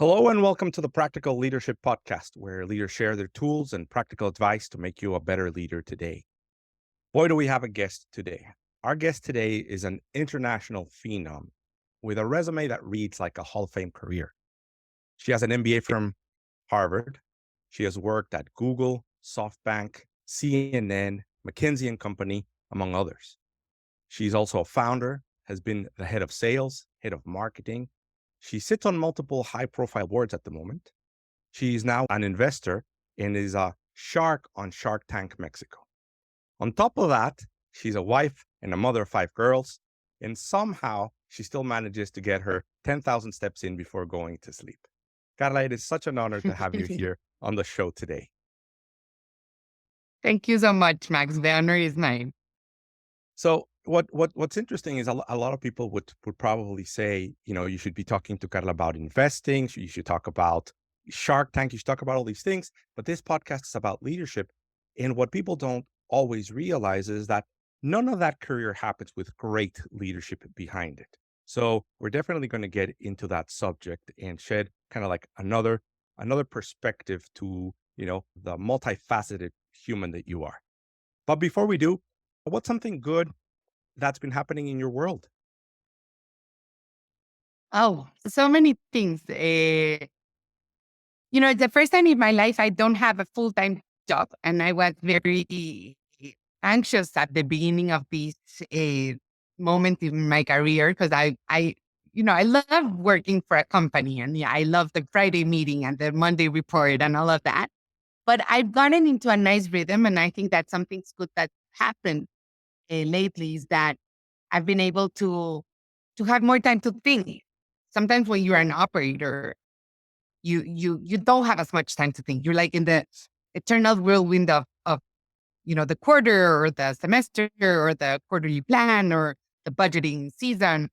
Hello and welcome to the Practical Leadership Podcast, where leaders share their tools and practical advice to make you a better leader today. Boy, do we have a guest today. Our guest today is an international phenom with a resume that reads like a Hall of Fame career. She has an MBA from Harvard. She has worked at Google, SoftBank, CNN, McKinsey and Company, among others. She's also a founder, has been the head of sales, head of marketing. She sits on multiple high profile boards at the moment. She's now an investor and is a shark on Shark Tank Mexico. On top of that, she's a wife and a mother of 5 girls. And somehow she still manages to get her 10,000 steps in before going to sleep. Carla, it is such an honor to have you here on the show today. Thank you so much, Max. The honor is mine. So what's interesting is a lot of people would probably say, you should be talking to Carla about investing. You should talk about Shark Tank. You should talk about all these things. But this podcast is about leadership. And what people don't always realize is that none of that career happens with great leadership behind it. So we're definitely going to get into that subject and shed kind of like another perspective to, the multifaceted human that you are. But before we do, what's something good that's been happening in your world? Oh, so many things. It's the first time in my life I don't have a full-time job, and I was very anxious at the beginning of this moment in my career because I love working for a company, and yeah, I love the Friday meeting and the Monday report and all of that. But I've gotten into a nice rhythm, and I think that something's good that happened lately is that I've been able to have more time to think. Sometimes when you're an operator, you don't have as much time to think. You're like in the eternal whirlwind of the quarter or the semester or the quarterly plan or the budgeting season.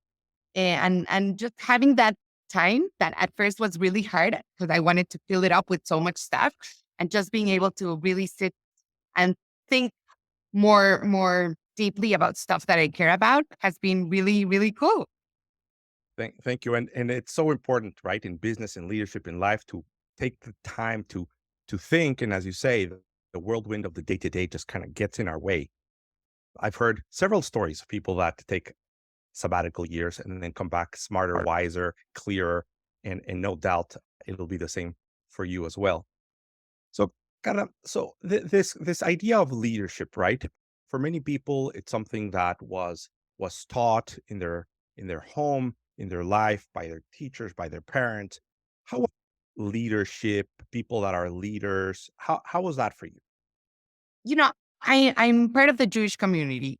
And just having that time that at first was really hard because I wanted to fill it up with so much stuff, and just being able to really sit and think more deeply about stuff that I care about has been really, really cool. Thank you. And it's so important, right, in business and leadership in life to take the time to think. And as you say, the whirlwind of the day to day just kind of gets in our way. I've heard several stories of people that take sabbatical years and then come back smarter, wiser, clearer, and no doubt it'll be the same for you as well. So, this idea of leadership, right? For many people, it's something that was taught in their home, in their life, by their teachers, by their parents. How was leadership, people that are leaders, how was that for you? You know, I'm part of the Jewish community,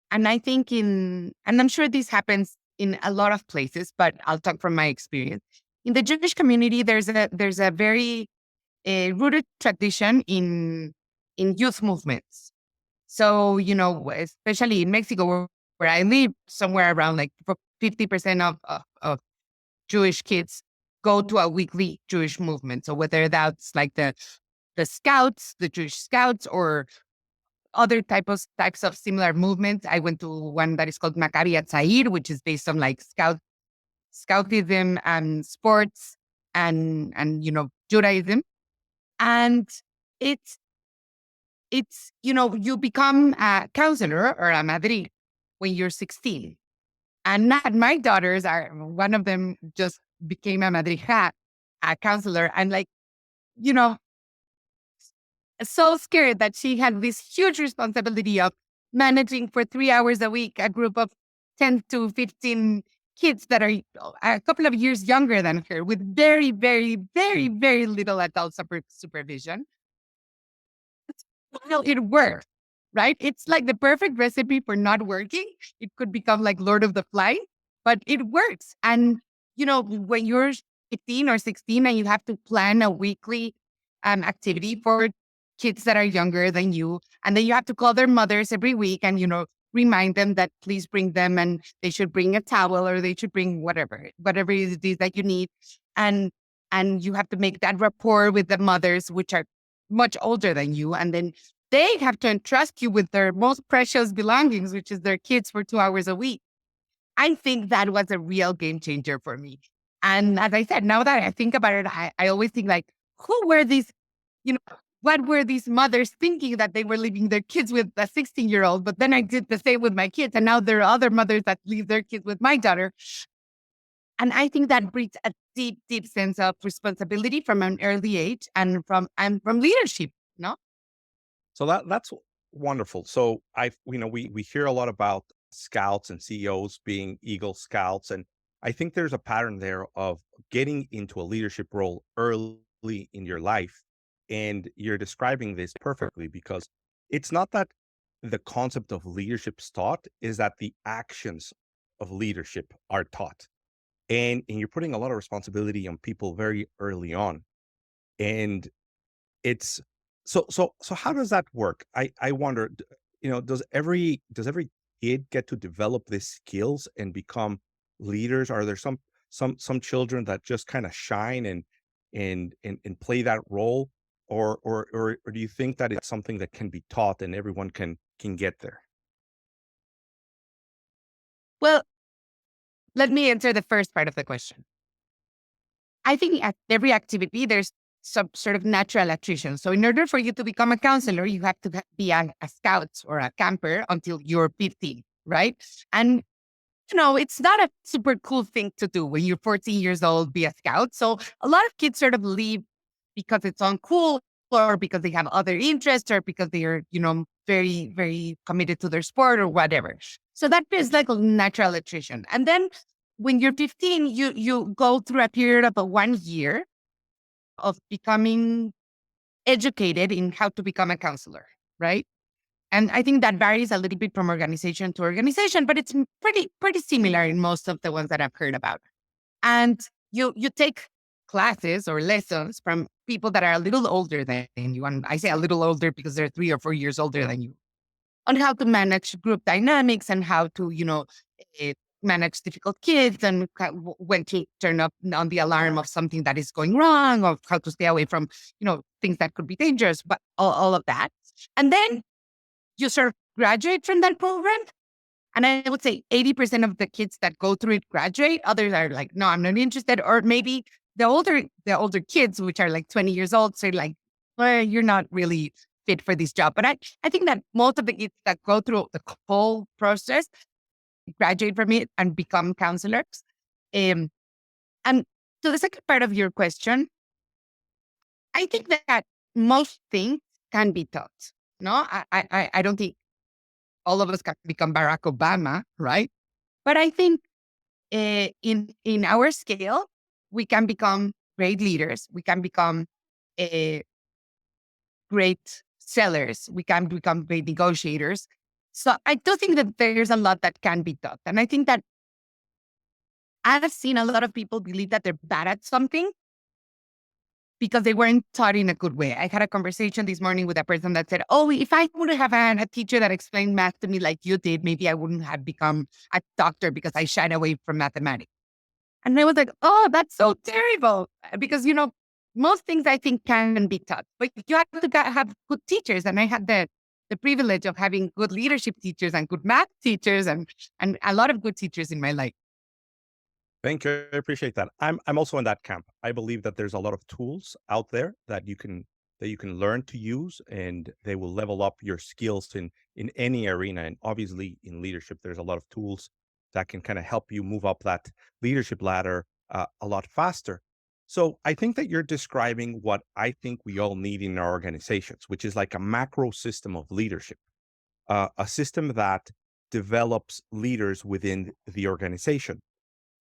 and I think and I'm sure this happens in a lot of places, but I'll talk from my experience. In the Jewish community, there's a very rooted tradition in youth movements. So, especially in Mexico, where I live, somewhere around like 50% of Jewish kids go to a weekly Jewish movement. So whether that's like the scouts, the Jewish scouts, or other types of similar movements. I went to one that is called Maccabi Atzair, which is based on like scoutism and sports and Judaism. And it's you become a counselor or a madrid when you're 16. And not my daughters are one of them just became a madrija, a counselor, and like, you know, so scared that she had this huge responsibility of managing for 3 hours a week a group of 10 to 15 kids that are a couple of years younger than her with very, very, very, very little adult supervision. Well, it worked, right? It's like the perfect recipe for not working. It could become like Lord of the Flies, but it works. And, when you're 15 or 16 and you have to plan a weekly activity for kids that are younger than you, and then you have to call their mothers every week and, remind them that please bring them and they should bring a towel or they should bring whatever it is that you need. And, and you have to make that rapport with the mothers, which are much older than you. And then they have to entrust you with their most precious belongings, which is their kids for 2 hours a week. I think that was a real game changer for me. And as I said, now that I think about it, I always think like, who were these, you know, what were these mothers thinking that they were leaving their kids with a 16-year-old? But then I did the same with my kids. And now there are other mothers that leave their kids with my daughter. And I think that breeds a deep, deep sense of responsibility from an early age and from leadership, no? So that's wonderful. So we hear a lot about scouts and CEOs being Eagle Scouts, and I think there's a pattern there of getting into a leadership role early in your life, and you're describing this perfectly because it's not that the concept of leadership is taught, is that the actions of leadership are taught, and you're putting a lot of responsibility on people very early on, and it's so how does that work? I wonder, does every kid get to develop these skills and become leaders? Are there some children that just kind of shine and play that role? Or do you think that it's something that can be taught and everyone can get there? Well, let me answer the first part of the question. I think at every activity, there's some sort of natural attrition. So, in order for you to become a counselor, you have to be a scout or a camper until you're 15, right? And it's not a super cool thing to do when you're 14 years old, be a scout. So a lot of kids sort of leave because it's uncool or because they have other interests or because they're, very, very committed to their sport or whatever. So that is like a natural attrition. And then when you're 15, you go through a period of 1 year of becoming educated in how to become a counselor, right? And I think that varies a little bit from organization to organization, but it's pretty similar in most of the ones that I've heard about. And you take classes or lessons from people that are a little older than you. And I say a little older because they're 3 or 4 years older than you, on how to manage group dynamics and how to, eh, manage difficult kids and when to turn up on the alarm of something that is going wrong, or how to stay away from, things that could be dangerous, but all of that. And then you sort of graduate from that program. And I would say 80% of the kids that go through it graduate. Others are like, no, I'm not interested. Or maybe the older kids, which are like 20 years old, say like, well, you're not really fit for this job. But I think that most of the kids that go through the whole process graduate from it and become counselors. Um, and to the second part of your question, I think that most things can be taught. No, I don't think all of us can become Barack Obama, right? But I think in our scale, we can become great leaders. We can become uh, great sellers. We can become great negotiators. So I do think that there's a lot that can be taught. And I think that I've seen a lot of people believe that they're bad at something because they weren't taught in a good way. I had a conversation this morning with a person that said, "Oh, if I would have had a teacher that explained math to me like you did, maybe I wouldn't have become a doctor because I shied away from mathematics." And I was like, "Oh, that's so terrible." Because, most things I think can be taught, but you have to have good teachers. And I had the privilege of having good leadership teachers and good math teachers and a lot of good teachers in my life. Thank you. I appreciate that. I'm also in that camp. I believe that there's a lot of tools out there that you can learn to use, and they will level up your skills in any arena. And obviously, in leadership, there's a lot of tools that can kind of help you move up that leadership ladder a lot faster. So I think that you're describing what I think we all need in our organizations, which is like a macro system of leadership, a system that develops leaders within the organization.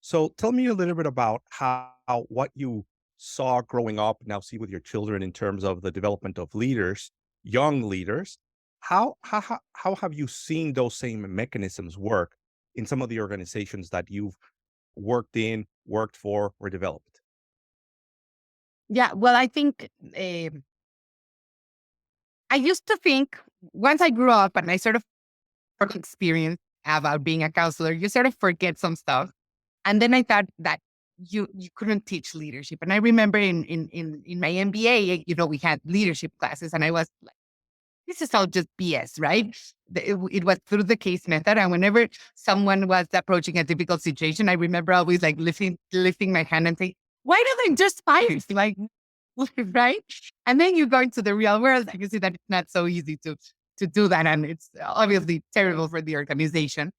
So tell me a little bit about how what you saw growing up, now see with your children in terms of the development of leaders, young leaders. How have you seen those same mechanisms work in some of the organizations that you've worked in, worked for, or developed? Yeah, well, I think I used to think once I grew up and I sort of experience about being a counselor, you sort of forget some stuff. And then I thought that you couldn't teach leadership. And I remember in my MBA, we had leadership classes, and I was like, this is all just BS, right? it was through the case method. And whenever someone was approaching a difficult situation, I remember always like lifting my hand and saying, why do they just fire? Like, right? And then you go into the real world, and you see that it's not so easy to do that. And it's obviously terrible for the organization.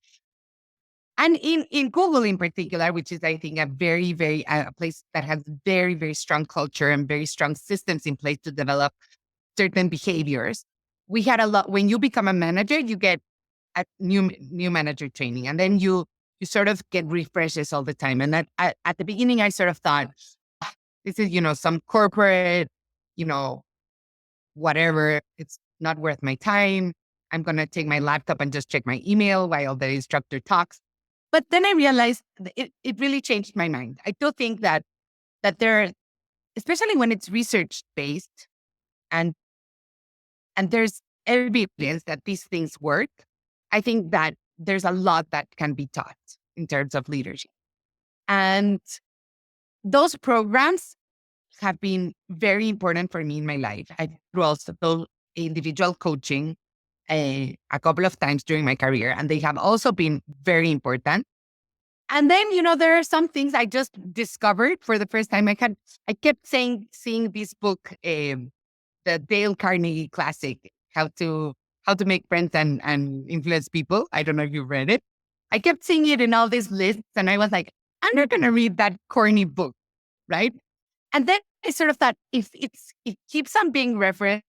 And in Google in particular, which is, I think, a very, very, a place that has very, very strong culture and very strong systems in place to develop certain behaviors. We had a lot, when you become a manager, you get a new manager training, and then you sort of get refreshes all the time. And at the beginning, I sort of thought, "Ah, this is, some corporate, you know, whatever. It's not worth my time. I'm going to take my laptop and just check my email while the instructor talks." But then I realized it really changed my mind. I do think that there, especially when it's research based, and there's evidence that these things work, I think that there's a lot that can be taught in terms of leadership. And those programs have been very important for me in my life. I through also those individual coaching a couple of times during my career, and they have also been very important. And then, there are some things I just discovered for the first time. I kept seeing this book, the Dale Carnegie classic, how to make friends and influence people. I don't know if you've read it. I kept seeing it in all these lists, and I was like, I'm not gonna read that corny book, right? And then I sort of thought, if it keeps on being referenced,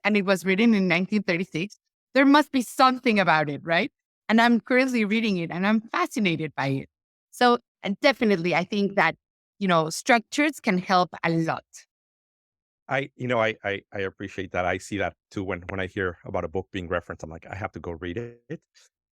and it was written in 1936, there must be something about it, right? And I'm currently reading it, and I'm fascinated by it. So, and definitely, I think that structures can help a lot. I appreciate that. I see that too when I hear about a book being referenced. I'm like, I have to go read it.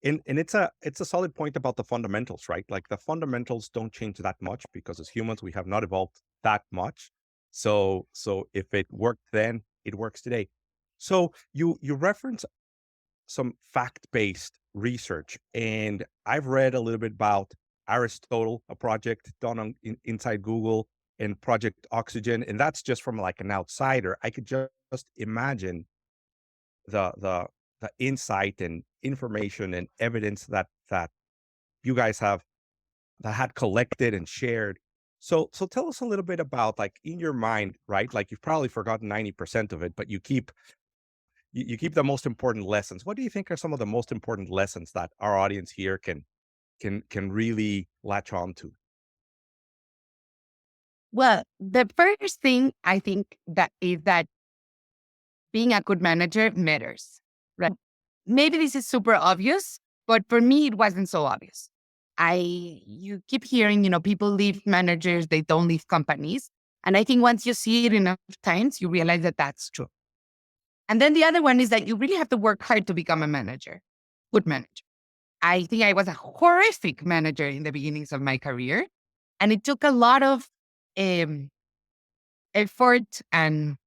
And it's a solid point about the fundamentals, right? Like the fundamentals don't change that much because as humans we have not evolved that much. So if it worked then, it works today. So you reference some fact-based research, and I've read a little bit about Aristotle, a project done inside Google, and Project Oxygen, and that's just from like an outsider. I could just imagine the the insight and information and evidence that you guys have that had collected and shared. So tell us a little bit about like in your mind, right? Like you've probably forgotten 90% of it, but you keep the most important lessons. What do you think are some of the most important lessons that our audience here can really latch on to? Well, the first thing I think that is that being a good manager matters, right? Maybe this is super obvious, but for me, it wasn't so obvious. You keep hearing, people leave managers, they don't leave companies. And I think once you see it enough times, you realize that that's true. And then the other one is that you really have to work hard to become a manager, good manager. I think I was a horrific manager in the beginnings of my career. And it took a lot of um, effort and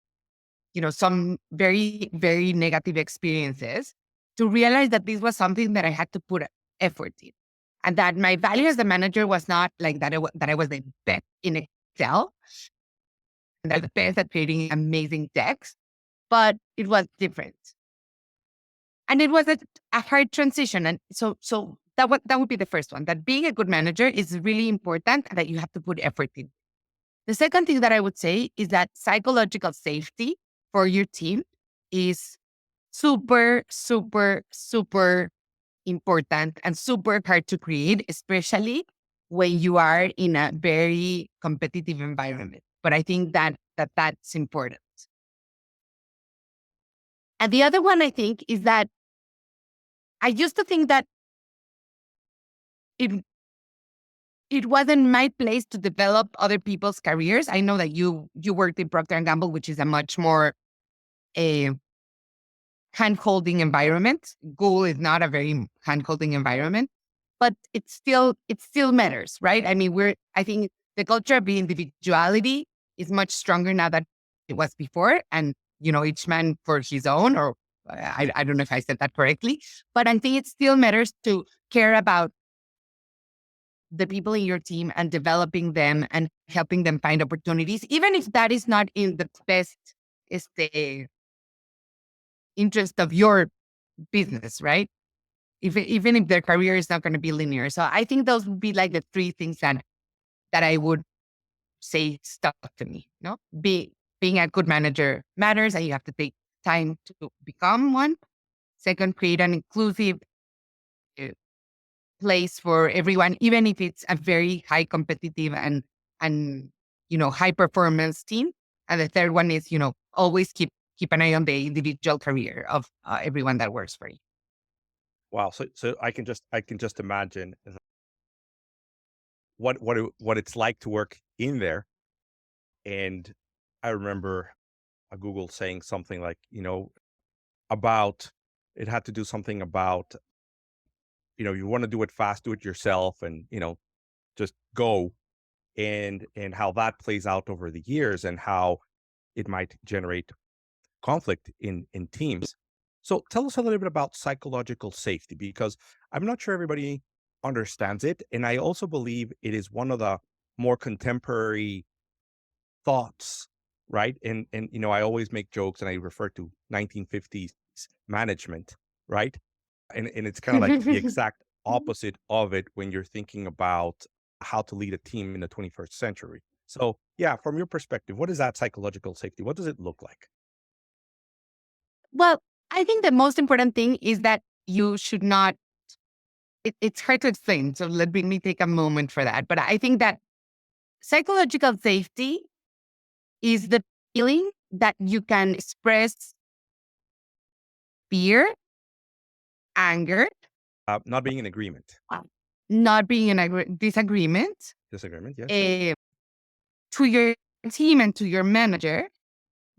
some very, very negative experiences to realize that this was something that I had to put effort in. And that my value as a manager was not like that, that I was the best in Excel, and that I was the best at creating amazing decks, but it was different. And it was a hard transition. And so that would be the first one, that being a good manager is really important and that you have to put effort in. The second thing that I would say is that psychological safety for your team is super, super, super important and super hard to create, especially when you are in a very competitive environment. But I think that's important. And the other one I think is that I used to think that it it wasn't my place to develop other people's careers. I know that you worked in Procter and Gamble, which is a much more a hand-holding environment. Google is not a very hand-holding environment, but it still matters, right? I mean, I think the culture of individuality is much stronger now than it was before. And, each man for his own, or I don't know if I said that correctly, but I think it still matters to care about the people in your team and developing them and helping them find opportunities, even if that is not in the best is the interest of your business, right? Even if their career is not going to be linear. So I think those would be like the three things that I would say stuck to me. No, being a good manager matters, and you have to take time to become one. Second, create an inclusive uh, place for everyone, even if it's a very high competitive and high performance team. And the third one is always keep an eye on the individual career of everyone that works for you. Wow. So I can just imagine what it's like to work in there. And I remember a Google saying something like, about it had to do something about, you want to do it fast, do it yourself, and just go, and how that plays out over the years, and how it might generate conflict in teams. So tell us a little bit about psychological safety, because I'm not sure everybody understands it, and I also believe it is one of the more contemporary thoughts, right? And I always make jokes and I refer to 1950s management, right? And it's kind of like the exact opposite of it when you're thinking about how to lead a team in the 21st century. So, yeah, from your perspective, what is that psychological safety? What does it look like? Well, I think the most important thing is that you should not. It's hard to explain, so let me take a moment for that. But I think that psychological safety is the feeling that you can express fear, anger, Not being in agreement. uh, not being in disagreement Disagreement, yes. uh, to your team and to your manager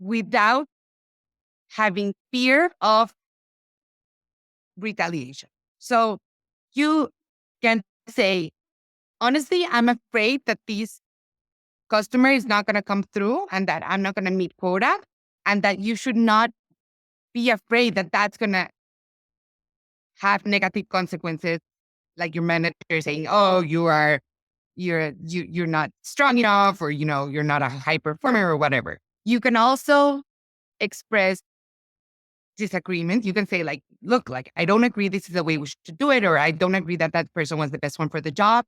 without having fear of retaliation. So you can say, honestly, I'm afraid that this customer is not going to come through and that I'm not going to meet quota, and that you should not be afraid that that's going to have negative consequences, like your manager saying, "Oh, you're not strong enough," or you're not a high performer or whatever. You can also express disagreement. You can say like, "Look, like I don't agree. This is the way we should do it," or "I don't agree that that person was the best one for the job."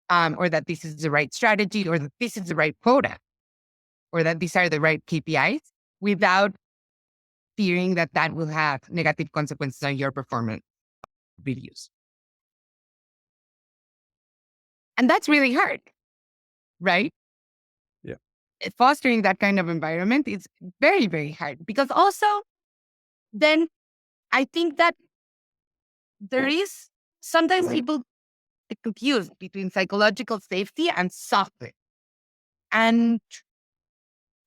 Or that this is the right strategy, or that this is the right quota, or that these are the right KPIs, without fearing that that will have negative consequences on your performance reviews. And that's really hard, right? Yeah. Fostering that kind of environment is very, very hard, because also then I think that there is sometimes people confuse between psychological safety and software. And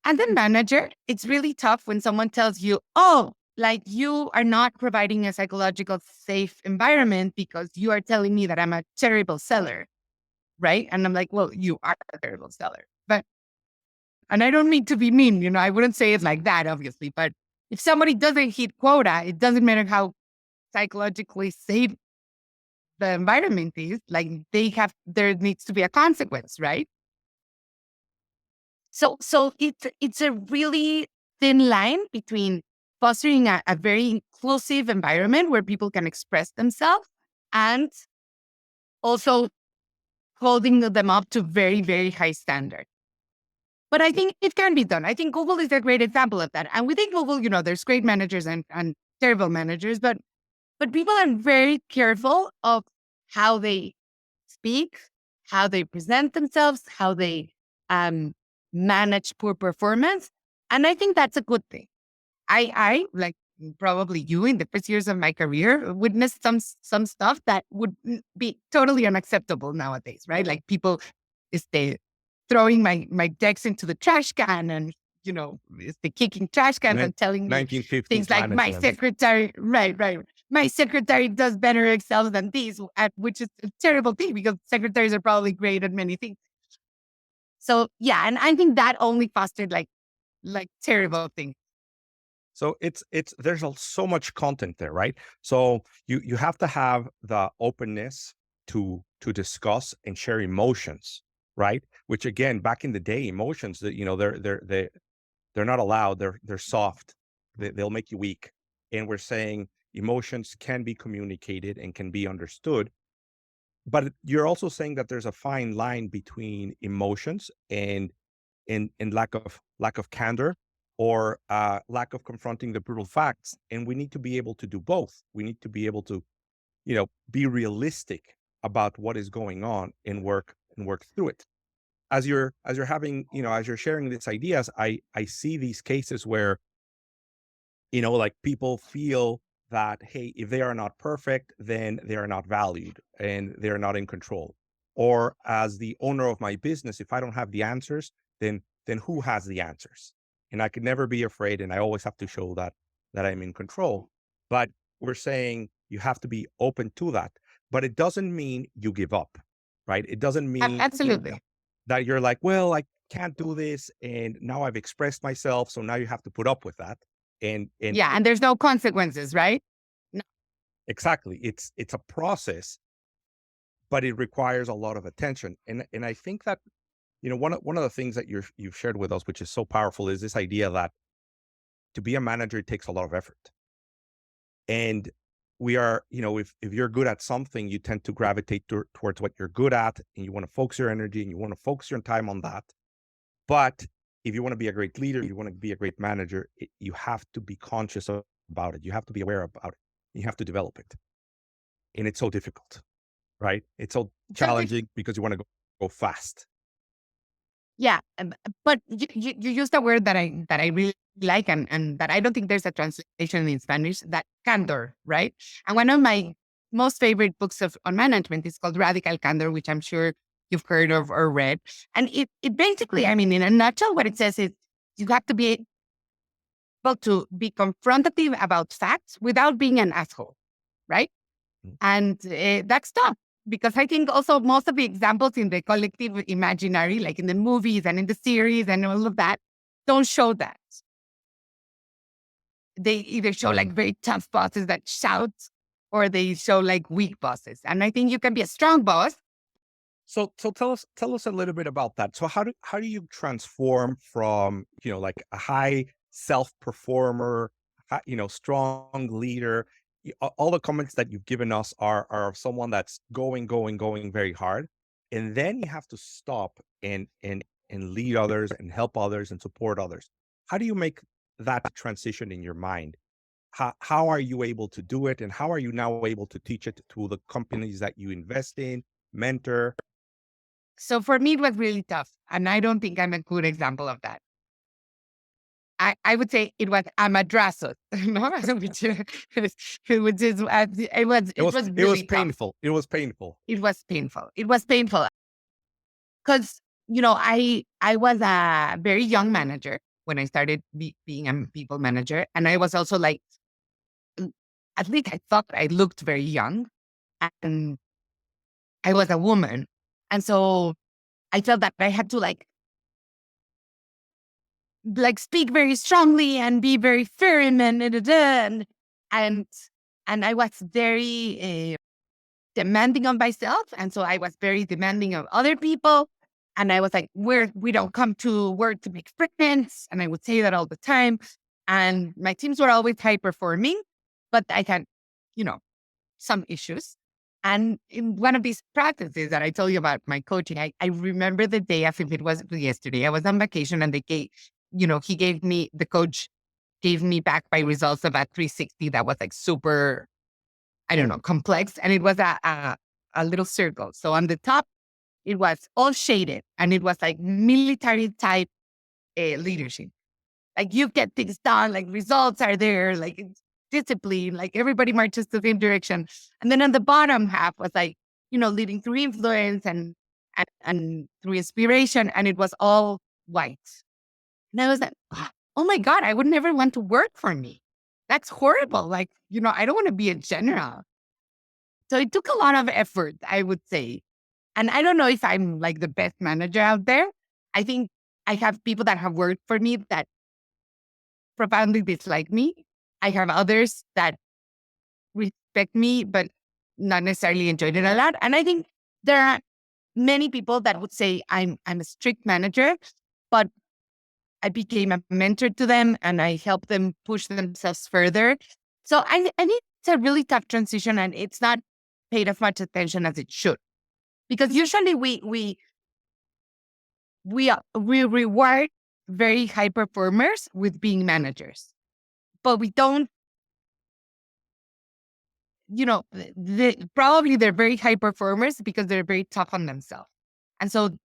as a manager, it's really tough when someone tells you, oh, like you are not providing a psychological safe environment because you are telling me that I'm a terrible seller. Right. And I'm like, well, you are a terrible seller. And I don't mean to be mean, I wouldn't say it like that, obviously. But if somebody doesn't hit quota, it doesn't matter how psychologically safe the environment is. Like there needs to be a consequence, right? So it's a really thin line between fostering a very inclusive environment where people can express themselves, and also holding them up to very, very high standards. But I think it can be done. I think Google is a great example of that. And within Google, there's great managers and terrible managers, but people are very careful of how they speak, how they present themselves, how they um, manage poor performance. And I think that's a good thing. I like probably you in the first years of my career witnessed some stuff that would be totally unacceptable nowadays, right? Like people is they throwing my decks into the trash can, and is they kicking trash cans Nin- and telling me things 1950s like my management. secretary, right, my secretary does better Excel than these, which is a terrible thing because secretaries are probably great at many things. So yeah, and I think that only fostered like terrible things. So it's there's so much content there, right? So you have to have the openness to discuss and share emotions, right? Which again, back in the day, emotions that they're not allowed. They're soft. They'll make you weak. And we're saying, emotions can be communicated and can be understood. But you're also saying that there's a fine line between emotions and lack of candor, or lack of confronting the brutal facts. And we need to be able to do both. We need to be able to, be realistic about what is going on and work through it. As you're having, as you're sharing these ideas, I see these cases where, like, people feel that, hey, if they are not perfect, then they are not valued and they're not in control. Or as the owner of my business, if I don't have the answers, then who has the answers? And I could never be afraid, and I always have to show that I'm in control. But we're saying you have to be open to that. But it doesn't mean you give up, right? It doesn't mean Absolutely. that you're like, well, I can't do this, and now I've expressed myself, so now you have to put up with that. And Yeah. And there's no consequences, right? No. exactly, it's a process, but it requires a lot of attention. And I think that, one of the things that you've shared with us, which is so powerful, is this idea that to be a manager, it takes a lot of effort. And we are, if you're good at something, you tend to gravitate towards what you're good at, and you want to focus your energy and you want to focus your time on that. But if you want to be a great leader, you want to be a great manager, you have to be conscious about it. You have to be aware about it. You have to develop it. And it's so difficult, right? It's so So challenging because you want to go fast. yeah, but you used a word that I really like, and that I don't think there's a translation in Spanish, that candor, right? And one of my most favorite books on management is called Radical Candor, which I'm sure you've heard of or read. And it basically, I mean, in a nutshell, what it says is you have to be able to be confrontative about facts without being an asshole, right? Mm. And that's tough, because I think also most of the examples in the collective imaginary, like in the movies and in the series and all of that, don't show that. They either show like very tough bosses that shout, or they show like weak bosses. And I think you can be a strong boss. So tell us a little bit about that. So how do you transform from, like, a high self performer, strong leader? All the comments that you've given us are of someone that's going very hard, and then you have to stop and lead others and help others and support others. How do you make that transition in your mind? How are you able to do it, and how are you now able to teach it to the companies that you invest in, mentor? So for me, it was really tough. And I don't think I'm a good example of that. I would say it was amadrazo, no? It It was was it was really tough. painful. It was painful. It was painful. It was painful because, I was a very young manager when I started being a people manager. And I was also like, mm, at least I thought I looked very young, and I was a woman. And so I felt that I had to speak very strongly and be very firm and and I was very demanding of myself, and so I was very demanding of other people. And I was like, we don't come to work to make friends, and I would say that all the time. And my teams were always high performing, but I had, you know, some issues. And in one of these practices that I told you about my coaching, I remember the day as if it was yesterday. I was on vacation, and the coach gave me back my results of a 360 that was like super, I don't know, complex. And it was a little circle. So on the top, it was all shaded, and it was like military type leadership. Like, you get things done, like results are there, like it's discipline, like everybody marches the same direction. And then on the bottom half was like, leading through influence and through inspiration. And it was all white. And I was like, oh my God, I would never want to work for me. That's horrible. Like, I don't want to be a general. So it took a lot of effort, I would say. And I don't know if I'm like the best manager out there. I think I have people that have worked for me that profoundly dislike me. I have others that respect me, but not necessarily enjoyed it a lot. And I think there are many people that would say I'm a strict manager, but I became a mentor to them and I help them push themselves further. So I need it's a really tough transition and it's not paid as much attention as it should. Because usually we reward very high performers with being managers, but we don't, probably they're very high performers because they're very tough on themselves. And so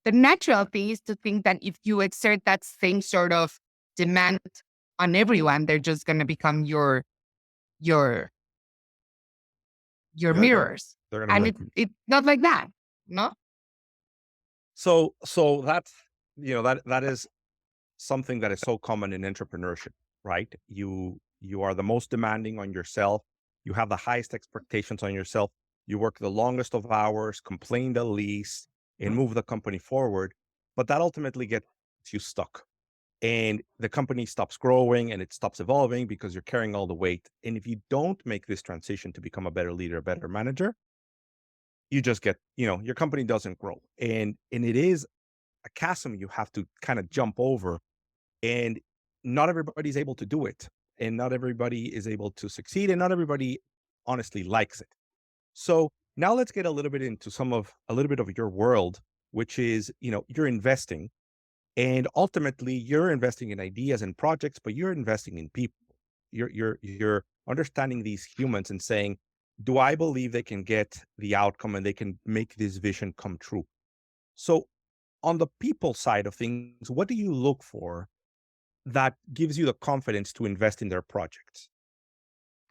the natural thing is to think that if you exert that same sort of demand on everyone, they're just going to become your your Yeah, mirrors. they're gonna And mimic. it's not like that. No. So that's that is something that is so common in entrepreneurship, right? You are the most demanding on yourself. You have the highest expectations on yourself. You work the longest of hours, complain the least, and move the company forward. But that ultimately gets you stuck. And the company stops growing and it stops evolving because you're carrying all the weight. And if you don't make this transition to become a better leader, a better manager, you just get, your company doesn't grow. And it is a chasm you have to kind of jump over, and not everybody's able to do it, and not everybody is able to succeed, and not everybody honestly likes it. So now let's get a little bit into a little bit of your world, which is, you're investing, and ultimately you're investing in ideas and projects, but you're investing in people. You're understanding these humans and saying, do I believe they can get the outcome and they can make this vision come true? So on the people side of things, what do you look for that gives you the confidence to invest in their projects?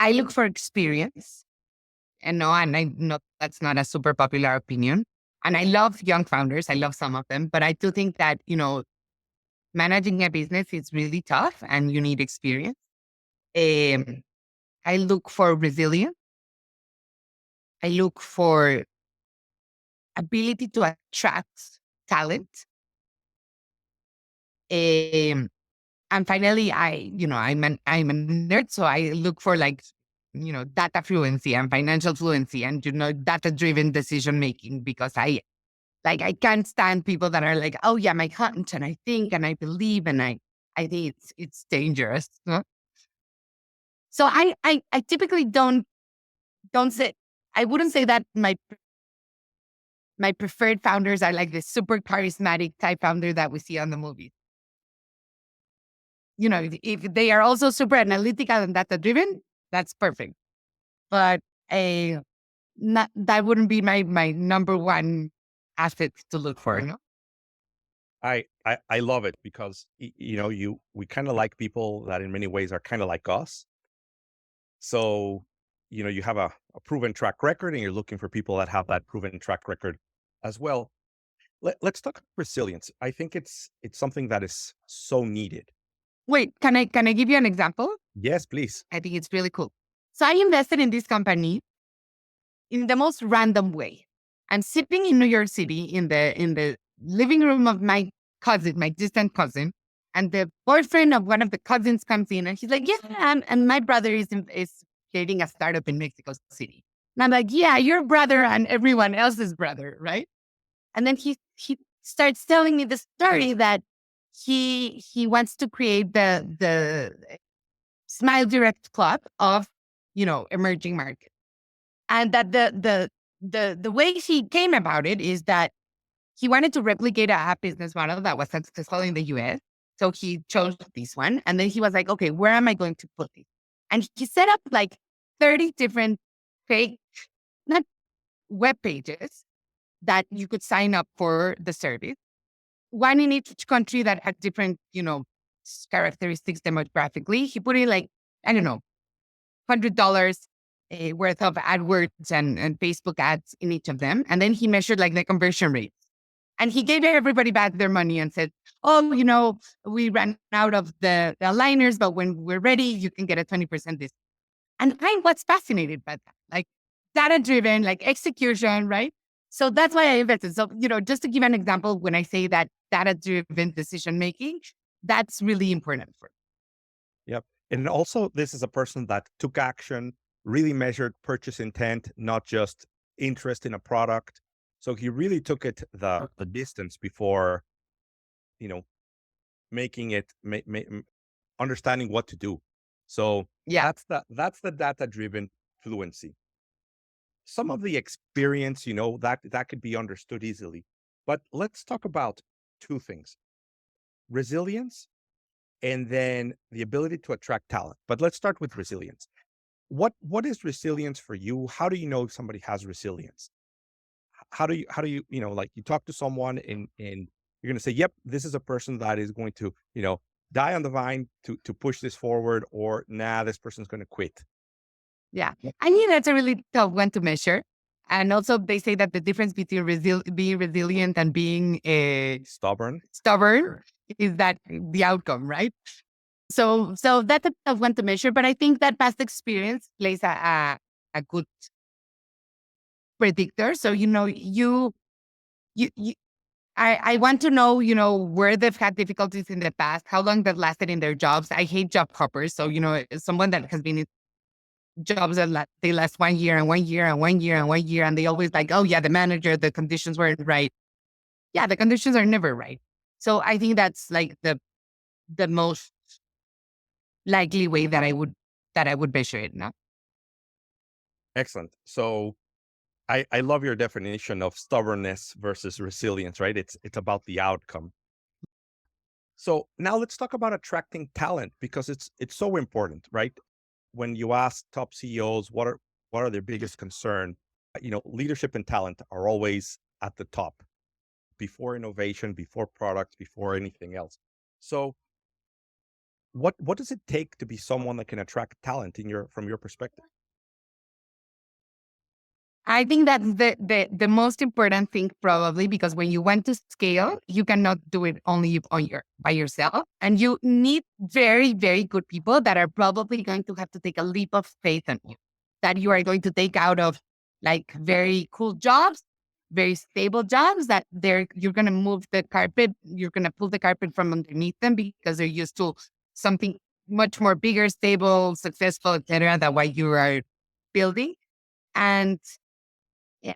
I look for experience. And no, and I know that's not a super popular opinion. And I love young founders. I love some of them, but I do think that, managing a business is really tough and you need experience. Um, I look for resilience. I look for ability to attract talent. Um, and finally, I'm a nerd, so I look for like, data fluency and financial fluency and, data driven decision making because I can't stand people that are like, oh yeah, my hunch and I think and I believe and I think it's dangerous. No? So I typically don't say I wouldn't say that my preferred founders are like the super charismatic type founder that we see on the movies. If they are also super analytical and data driven, that's perfect. But a not that wouldn't be my number one asset to look for. No? I love it because we kind of like people that in many ways are kind of like us. So, you have a proven track record and you're looking for people that have that proven track record as well. Let's talk resilience. I think it's something that is so needed. Wait, can I give you an example? Yes, please. I think it's really cool. So I invested in this company in the most random way. I'm sitting in New York City in the living room of my cousin, my distant cousin, and the boyfriend of one of the cousins comes in and he's like, "Yeah," and my brother is creating a startup in Mexico City. And I'm like, "Yeah, your brother and everyone else's brother, right?" And then he starts telling me the story that he wants to create the Smile Direct Club of emerging markets. And that the way he came about it is that he wanted to replicate a app business model that was successful in the US. So he chose this one. And then he was like, okay, where am I going to put it? And he set up like 30 different fake, not web pages that you could sign up for the service. One in each country that had different, characteristics demographically. He put in like, I don't know, $100 worth of AdWords and Facebook ads in each of them. And then he measured like the conversion rate. And he gave everybody back their money and said, oh, we ran out of the aligners, but when we're ready, you can get a 20% discount. And I was fascinated by that, like data driven, like execution, right? So that's why I invested. So, just to give an example, when I say that data driven decision making, that's really important for me. Yep. And also, this is a person that took action, really measured purchase intent, not just interest in a product. So he really took it the distance before, you know, making it, understanding what to do. So Yeah. That's the data driven fluency. Some of the experience, that could be understood easily. But let's talk about two things: resilience and then the ability to attract talent. But let's start with resilience. What is resilience for you? How do you know if somebody has resilience? How do you, like, you talk to someone and you're going to say, yep, this is a person that is going to, die on the vine to push this forward, or nah, this person's going to quit. Yeah. I think that's a really tough one to measure. And also, they say that the difference between being resilient and being Stubborn. stubborn is that the outcome, right? So that's a tough one to measure. But I think that past experience plays a good predictor. So, you I want to know, where they've had difficulties in the past, how long they've lasted in their jobs. I hate job hoppers. So, someone that has been in jobs that they last 1 year and 1 year and 1 year and 1 year, and they always like, oh yeah, the manager, the conditions weren't right. Yeah, the conditions are never right. So I think that's like the most likely way that I would measure it. No? Excellent. So I love your definition of stubbornness versus resilience, right? It's about the outcome. So now let's talk about attracting talent, because it's so important, right? When you ask top CEOs what are their biggest concern, leadership and talent are always at the top, before innovation, before products, before anything else. So what does it take to be someone that can attract talent from your perspective? I think that's the most important thing, probably, because when you want to scale, you cannot do it only by yourself, and you need very, very good people that are probably going to have to take a leap of faith on you, that you are going to take out of like very cool jobs, very stable jobs, that you're going to move the carpet, you're going to pull the carpet from underneath them because they're used to something much more bigger, stable, successful, etc. Than what you are building. And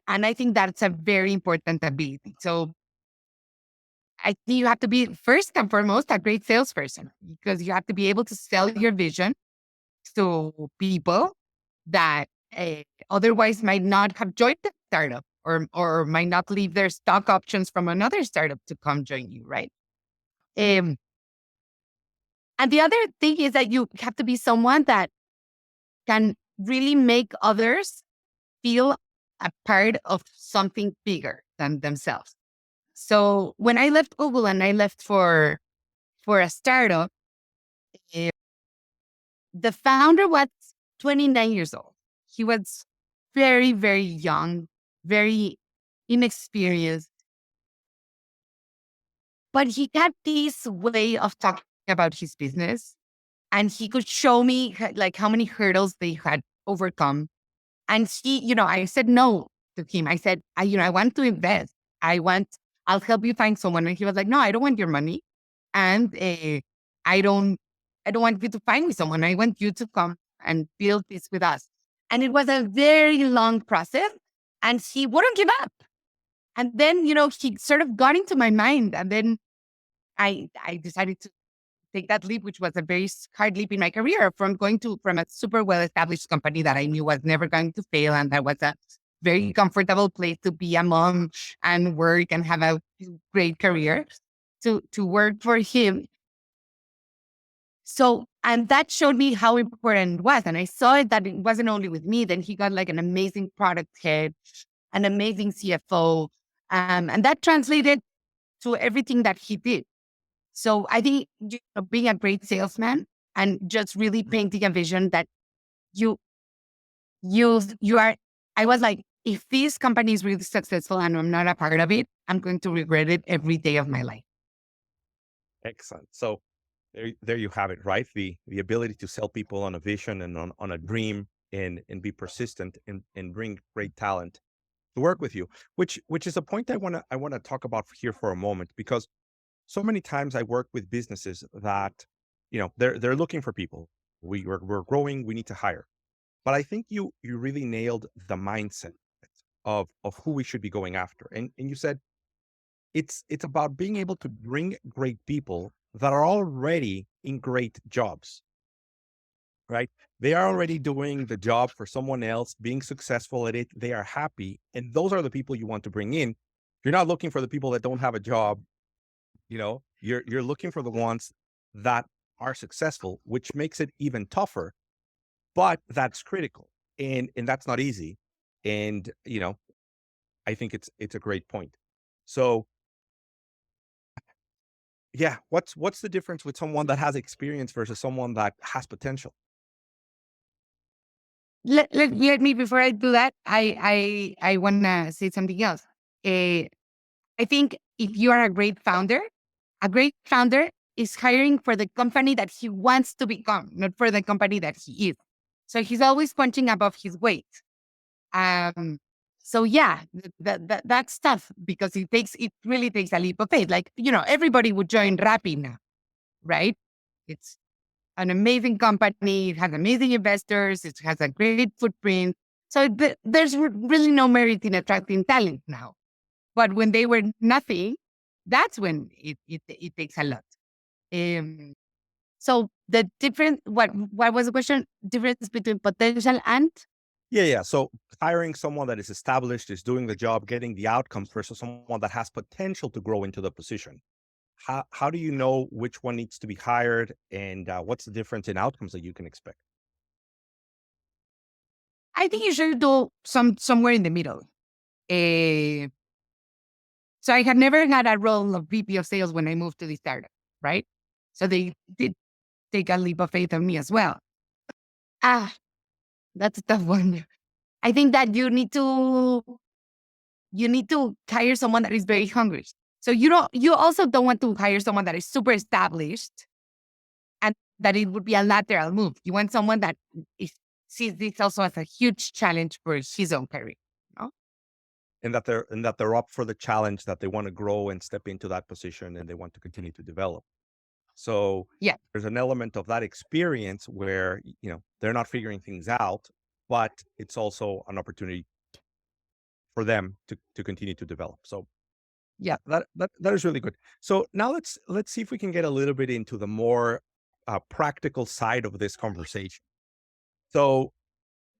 and I think that's a very important ability. So I think you have to be, first and foremost, a great salesperson, because you have to be able to sell your vision to people that otherwise might not have joined the startup, or might not leave their stock options from another startup to come join you, right? Um, and the other thing is that you have to be someone that can really make others feel a part of something bigger than themselves. So when I left Google and I left for a startup, eh, the founder was 29 years old. He was very, very young, very inexperienced, but he had this way of talking about his business, and he could show me like how many hurdles they had overcome. And I said no to him. I said, I want to invest. I'll help you find someone. And he was like, no, I don't want your money. And I don't, I don't want you to find me someone. I want you to come and build this with us. And it was a very long process, and he wouldn't give up. And then, he sort of got into my mind. And then I decided to take that leap, which was a very hard leap in my career, from a super well established company that I knew was never going to fail, and that was a very comfortable place to be a mom and work and have a great career, to work for him. So, and that showed me how important it was. And I saw it that it wasn't only with me. Then he got like an amazing product head, an amazing CFO. And that translated to everything that he did. So I think, being a great salesman and just really painting a vision that you you are. I was like, if this company is really successful and I'm not a part of it, I'm going to regret it every day of my life. Excellent. So there you have it, right? The ability to sell people on a vision and on a dream, and be persistent, and bring great talent to work with you, which is a point I want to talk about here for a moment, because so many times I work with businesses that, they're looking for people. We're growing, we need to hire. But I think you really nailed the mindset of who we should be going after. And you said it's about being able to bring great people that are already in great jobs. right? They are already doing the job for someone else, being successful at it. They are happy. And those are the people you want to bring in. You're not looking for the people that don't have a job, you're looking for the ones that are successful, which makes it even tougher, but that's critical. And that's not easy. And I think it's a great point. So yeah, what's the difference with someone that has experience versus someone that has potential? Let me before I do that, I wanna say something else. Eh, I think if you are a great founder is hiring for the company that he wants to become, not for the company that he is. So he's always punching above his weight. Um, so yeah, that's tough because it really takes a leap of faith. Like, everybody would join Rappi now, right? It's an amazing company. It has amazing investors. It has a great footprint. So there's really no merit in attracting talent now. But when they were nothing, that's when it takes a lot. Um, so the difference, what was the question? Difference between potential and Yeah. So hiring someone that is established, is doing the job, getting the outcomes versus someone that has potential to grow into the position. How do you know which one needs to be hired, and what's the difference in outcomes that you can expect? I think you should do somewhere in the middle. Uh, so I had never had a role of VP of sales when I moved to the startup, right? So they did take a leap of faith on me as well. Ah, that's a tough one. I think that you need to hire someone that is very hungry. So you also don't want to hire someone that is super established and that it would be a lateral move. You want someone that is, sees this also as a huge challenge for his own career. No? And that they're up for the challenge, that they want to grow and step into that position, and they want to continue to develop. So Yeah. there's an element of that experience where they're not figuring things out, but it's also an opportunity for them to continue to develop. So Yeah. that is really good. So now let's see if we can get a little bit into the more practical side of this conversation. So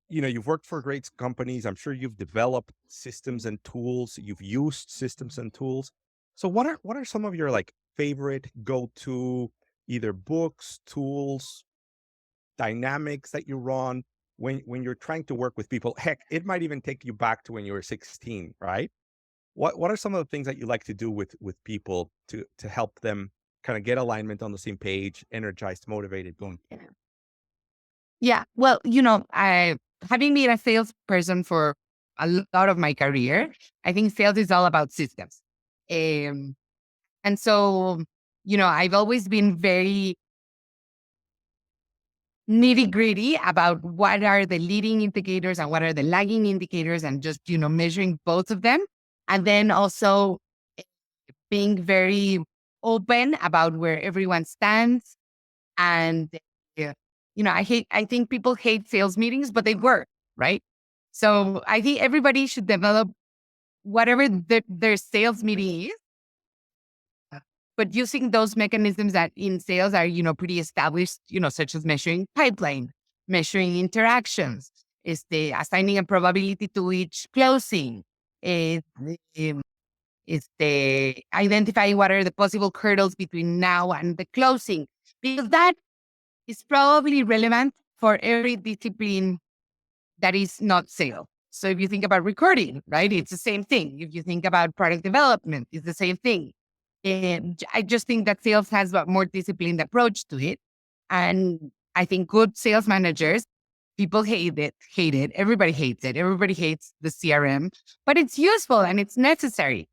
you've worked for great companies. I'm sure you've developed systems and tools. You've used systems and tools. So what are some of your like favorite go-to either books, tools, dynamics that you run when you're trying to work with people? Heck, it might even take you back to when you were 16, right? What are some of the things that you like to do with people to help them kind of get alignment on the same page, energized, motivated, going? Yeah. Well, I having been a salesperson for a lot of my career, I think sales is all about systems. Um, and so, I've always been very nitty gritty about what are the leading indicators and what are the lagging indicators and just, measuring both of them. And then also being very open about where everyone stands. And, uh, I think people hate sales meetings, but they work, right? So I think everybody should develop whatever their sales meeting is, but using those mechanisms that in sales are, pretty established, such as measuring pipeline, measuring interactions, is the assigning a probability to each closing, eh, um, is the identifying what are the possible hurdles between now and the closing, because that is probably relevant for every discipline that is not sales. So if you think about recording, right, it's the same thing. If you think about product development, it's the same thing. And I just think that sales has a more disciplined approach to it. And I think good sales managers, people hate it. Everybody hates it. Everybody hates the CRM, but it's useful and it's necessary.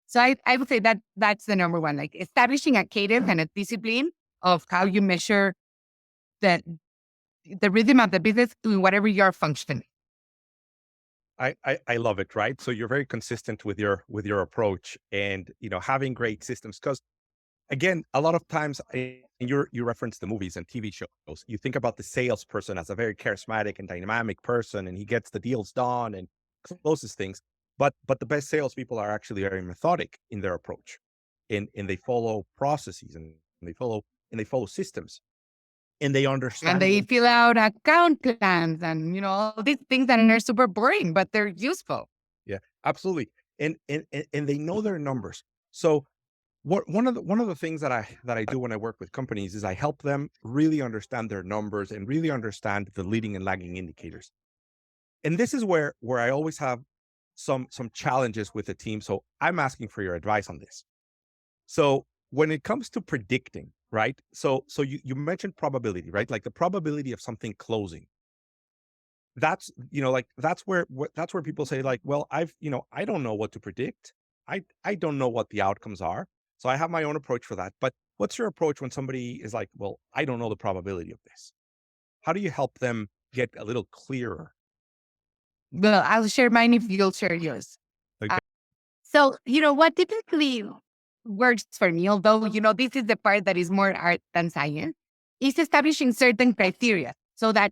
So I would say that that's the number one, like establishing a cadence and a discipline of how you measure the the rhythm of the business doing whatever you're functioning. I love it, right? So you're very consistent with your approach, and having great systems. Because again, a lot of times, and you reference the movies and TV shows. You think about the salesperson as a very charismatic and dynamic person, and he gets the deals done and closes things. But the best salespeople are actually very methodic in their approach, and they follow processes, and they follow systems. and they And understand they what. fill out account plans and, all these things that are super boring, but they're useful. Yeah, absolutely. And they know their numbers. So one of the things that I do when I work with companies is I help them really understand their numbers and really understand the leading and lagging indicators. And this is where I always have some challenges with the team. So I'm asking for your advice on this. So when it comes to predicting, right? So you mentioned probability, right? Like the probability of something closing. That's like that's where people say like, well, I don't know what to predict. I don't know what the outcomes are. So I have my own approach for that. But what's your approach when somebody is like, well, I don't know the probability of this? How do you help them get a little clearer? Well, I'll share mine if you'll share yours. Okay. So, what typically works for me, although, this is the part that is more art than science, is establishing certain criteria so that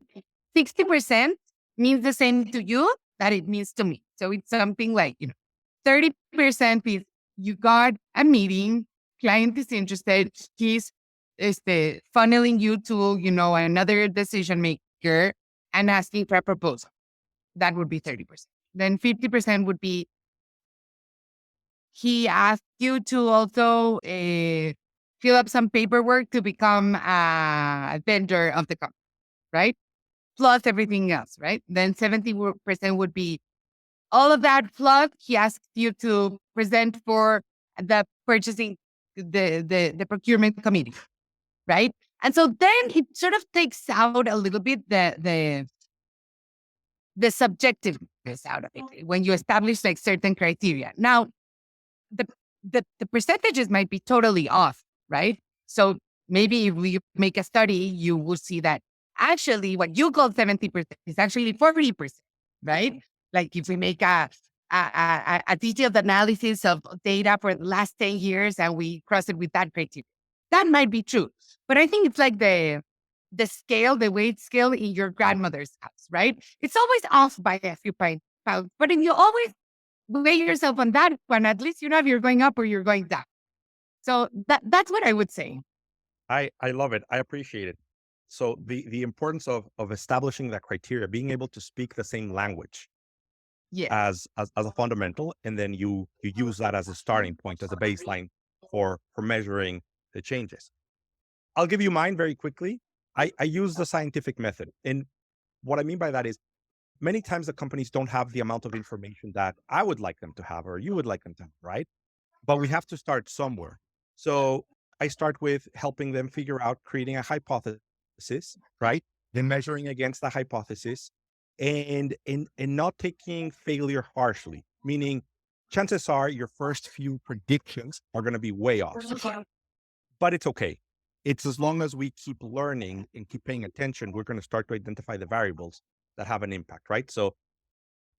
60% means the same to you that it means to me. So it's something like, 30% is you got a meeting, client is interested, he's funneling you to, another decision maker and asking for a proposal. That would be 30%. Then 50% would be he asked you to also fill up some paperwork to become a vendor of the company, right? Plus everything else, right? Then 70% would be all of that. Plus, he asked you to present for the purchasing, the procurement committee, right? And so then it sort of takes out a little bit the subjectiveness out of it when you establish like certain criteria. Now, the the percentages might be totally off, right? So maybe if we make a study, you will see that actually what you call 70% is actually 40%, right? Like if we make a detailed analysis of data for the last 10 years and we cross it with that criteria, that might be true. But I think it's like the scale, the weight scale in your grandmother's house, right? It's always off by a few pounds. But if you always weigh yourself on that one, at least you know if you're going up or you're going down. So that's what I would say. I love it. I appreciate it. So the importance of establishing that criteria, being able to speak the same language Yes. as a fundamental, and then you use that as a starting point, as a baseline for measuring the changes. I'll give you mine very quickly. I use the scientific method. And what I mean by that is many times the companies don't have the amount of information that I would like them to have or you would like them to have, right? But we have to start somewhere. So I start with helping them figure out creating a hypothesis, right? Then measuring against the hypothesis and not taking failure harshly, meaning chances are your first few predictions are going to be way off, but it's okay. It's as long as we keep learning and keep paying attention, we're going to start to identify the variables that have an impact, right? So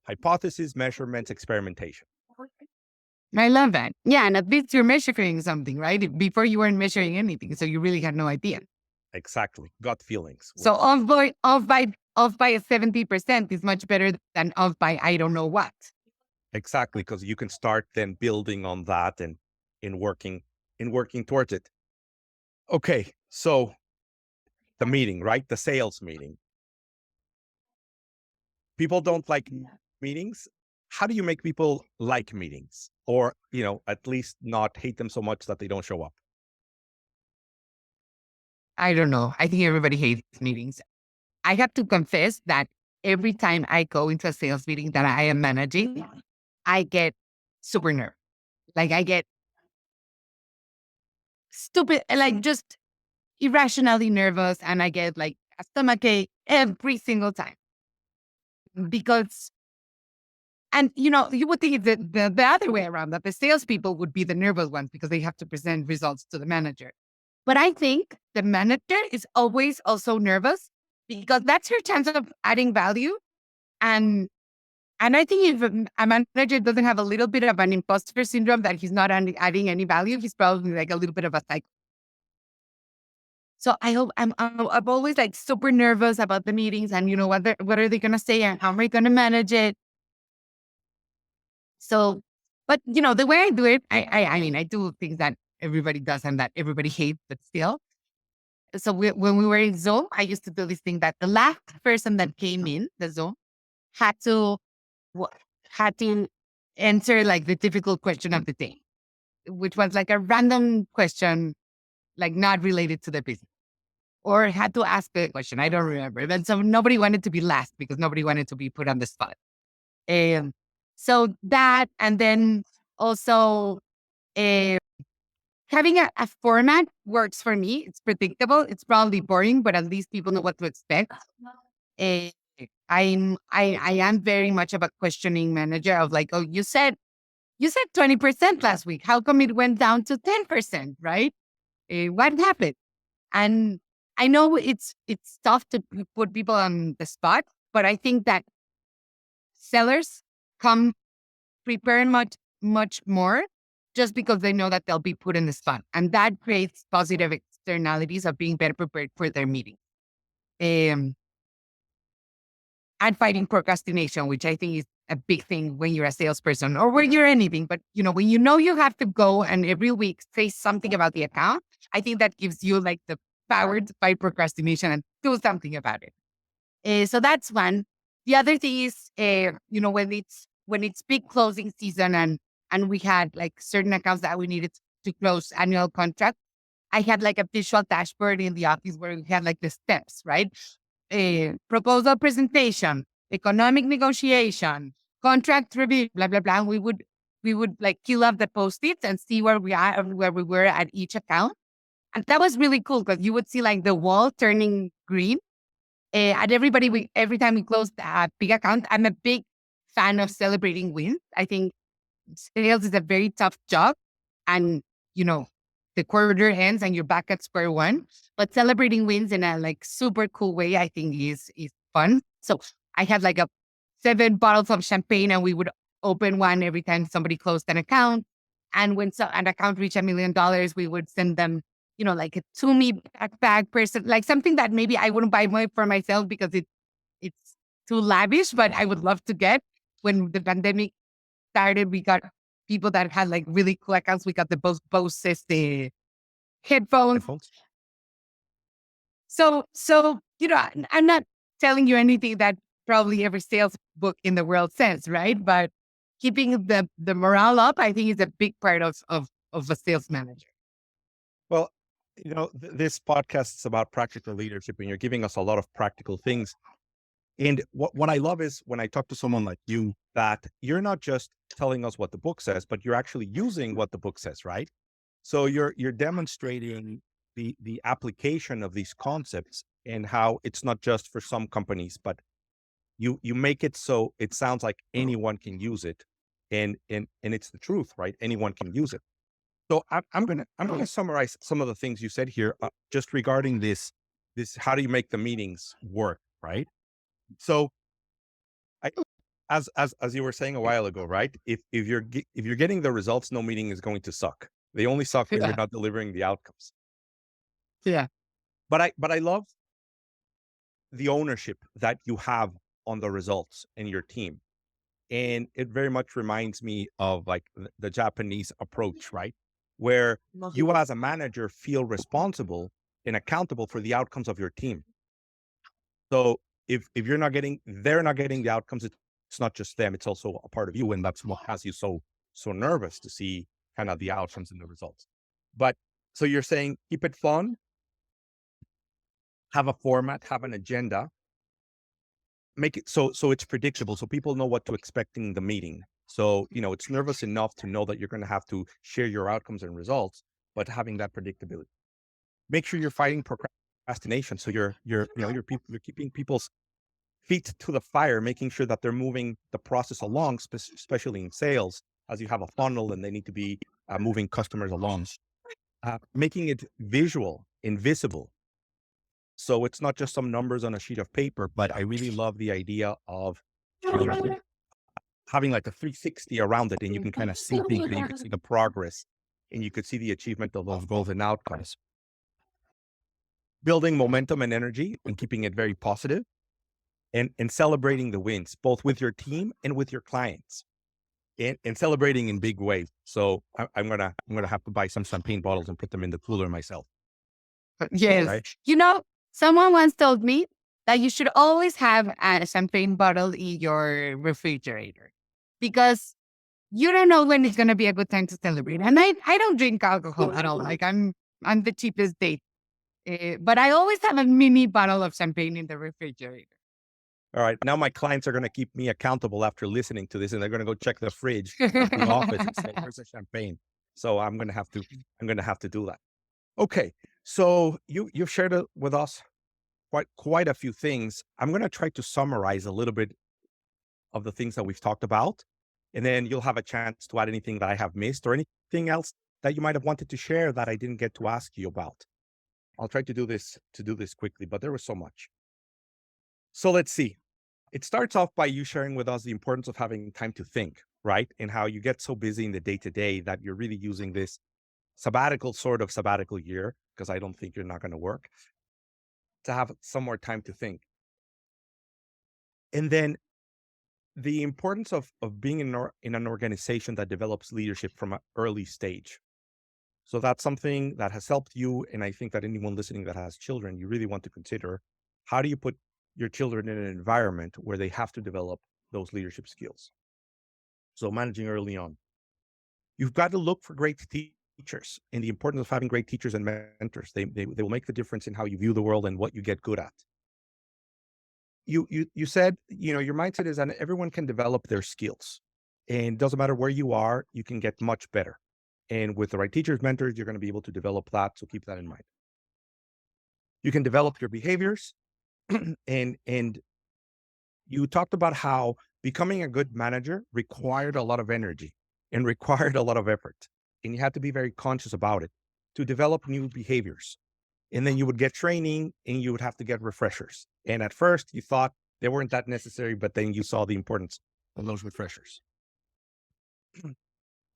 hypothesis, measurements, experimentation. I love that. Yeah. And at least you're measuring something, right? Before you weren't measuring anything. So you really had no idea. Exactly. Gut feelings. So off by 70% is much better than off by I don't know what. Exactly, because you can start then building on that and in working towards it. Okay, so the meeting, right? The sales meeting. People don't like meetings. How do you make people like meetings, or at least not hate them so much that they don't show up? I don't know. I think everybody hates meetings. I have to confess that every time I go into a sales meeting that I am managing, I get super nervous. Like I get stupid, like just irrationally nervous, and I get like a stomachache every single time because, and you would think the other way around that the salespeople would be the nervous ones because they have to present results to the manager. But I think the manager is always also nervous because that's her chance of adding value. And I think if a manager doesn't have a little bit of an imposter syndrome that he's not adding any value, he's probably like a little bit of a psycho. So I hope I'm always like super nervous about the meetings and what are they gonna say and how am I gonna manage it? So, but the way I do it, I mean I do things that everybody does and that everybody hates, but still So when we were in Zoom, I used to do this thing that the last person that came in the Zoom had to wa- had to answer like the difficult question of the day, which was like a random question, like not related to the business, or had to ask the question. I don't remember. Then so nobody wanted to be last because nobody wanted to be put on the spot. And so that, and then also uh, having a format works for me. It's predictable. It's probably boring, but at least people know what to expect. Uh, I am very much of a questioning manager of like, oh, you said 20% last week. How come it went down to 10%? Right? What happened? And I know it's tough to put people on the spot, but I think that sellers come prepared much more just because they know that they'll be put in the spot, and that creates positive externalities of being better prepared for their meeting. Um, and fighting procrastination, which I think is a big thing when you're a salesperson or when you're anything. But when you have to go and every week say something about the account, I think that gives you like the power to fight procrastination and do something about it. So that's one. The other thing is, when it's big closing season and we had like certain accounts that we needed to close annual contract. I had like a visual dashboard in the office where we had like the steps, right? Proposal presentation, economic negotiation, contract review, blah blah blah. We would like kill off the post-its and see where we are and where we were at each account, and that was really cool because you would see like the wall turning green. And every time we closed a big account, I'm a big fan of celebrating wins. I think sales is a very tough job, and you know the quarter ends and you're back at square one. But celebrating wins in a like super cool way, I think is fun. So I had like a 7 bottles of champagne, and we would open one every time somebody closed an account. And when an account reached $1 million, we would send them, like a to-me backpack person, like something that maybe I wouldn't buy more for myself because it's too lavish, but I would love to get. When the pandemic started, we got people that had like really cool accounts. We got the Bose the headphones. Headphones. So I'm not telling you anything that probably every sales book in the world says, right? But keeping the morale up, I think, is a big part of a sales manager. Well, this podcast is about practical leadership, and you're giving us a lot of practical things. And what I love is when I talk to someone like you, that you're not just telling us what the book says, but you're actually using what the book says, right? So you're demonstrating the application of these concepts and how it's not just for some companies, but you make it so it sounds like anyone can use it, and it's the truth, right? Anyone can use it. So I'm gonna summarize some of the things you said here, just regarding this how do you make the meetings work, right? So I, as you were saying a while ago, right? If you're getting the results, no meeting is going to suck. They only suck when you're Yeah. not delivering the outcomes. Yeah. But I love the ownership that you have on the results in your team. And it very much reminds me of like the Japanese approach, right? Where you as a manager feel responsible and accountable for the outcomes of your team. So if they're not getting the outcomes, it's not just them, it's also a part of you. And that's what has you so nervous to see kind of the outcomes and the results. But so you're saying keep it fun, have a format, have an agenda, make it so it's predictable, so people know what to expect in the meeting. So, it's nervous enough to know that you're going to have to share your outcomes and results, but having that predictability. Make sure you're fighting procrastination. So you're keeping people's feet to the fire, making sure that they're moving the process along, especially in sales, as you have a funnel and they need to be moving customers along. Making it visual, invisible. So it's not just some numbers on a sheet of paper, but I really love the idea of having like a 360 around it, and you can kind of see things, and you can see the progress, and you could see the achievement of those goals and outcomes. Building momentum and energy and keeping it very positive, and celebrating the wins, both with your team and with your clients, and celebrating in big ways. So I'm gonna have to buy some champagne bottles and put them in the cooler myself. Yes. right? Someone once told me that you should always have a champagne bottle in your refrigerator because you don't know when it's going to be a good time to celebrate. And I don't drink alcohol at all. Like I'm the cheapest date. But I always have a mini bottle of champagne in the refrigerator. All right. Now my clients are going to keep me accountable after listening to this, and they're going to go check the fridge at the office and say, "Where's the champagne?" So I'm going to have to do that. Okay. So you've shared with us quite a few things. I'm going to try to summarize a little bit of the things that we've talked about, and then you'll have a chance to add anything that I have missed or anything else that you might have wanted to share that I didn't get to ask you about. I'll try to do this quickly, but there was so much. So let's see. It starts off by you sharing with us the importance of having time to think, right? And how you get so busy in the day to day that you're really using this sabbatical year, because I don't think you're not going to work, to have some more time to think. And then the importance of being in an organization that develops leadership from an early stage. So that's something that has helped you. And I think that anyone listening that has children, you really want to consider, how do you put your children in an environment where they have to develop those leadership skills? So managing early on. You've got to look for great teachers and the importance of having great teachers and mentors. They will make the difference in how you view the world and what you get good at. You said, your mindset is that everyone can develop their skills, and it doesn't matter where you are, you can get much better. And with the right teachers, mentors, you're going to be able to develop that. So keep that in mind. You can develop your behaviors, and you talked about how becoming a good manager required a lot of energy and required a lot of effort. And you had to be very conscious about it to develop new behaviors. And then you would get training and you would have to get refreshers. And at first you thought they weren't that necessary, but then you saw the importance of those refreshers.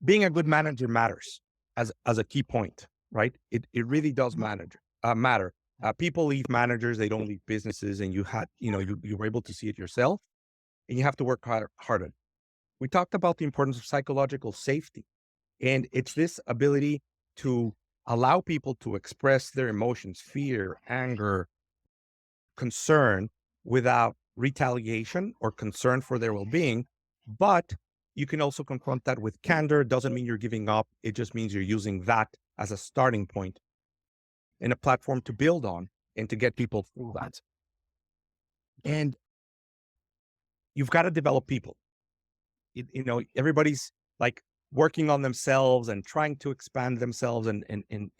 Being a good manager matters as a key point, right? It really does matter. People leave managers, they don't leave businesses, and you were able to see it yourself, and you have to work harder. We talked about the importance of psychological safety, and it's this ability to allow people to express their emotions, fear, anger, concern, without retaliation or concern for their well-being. But you can also confront that with candor. It doesn't mean you're giving up. It just means you're using that as a starting point and a platform to build on and to get people through that. And you've got to develop people. Everybody's like working on themselves and trying to expand themselves and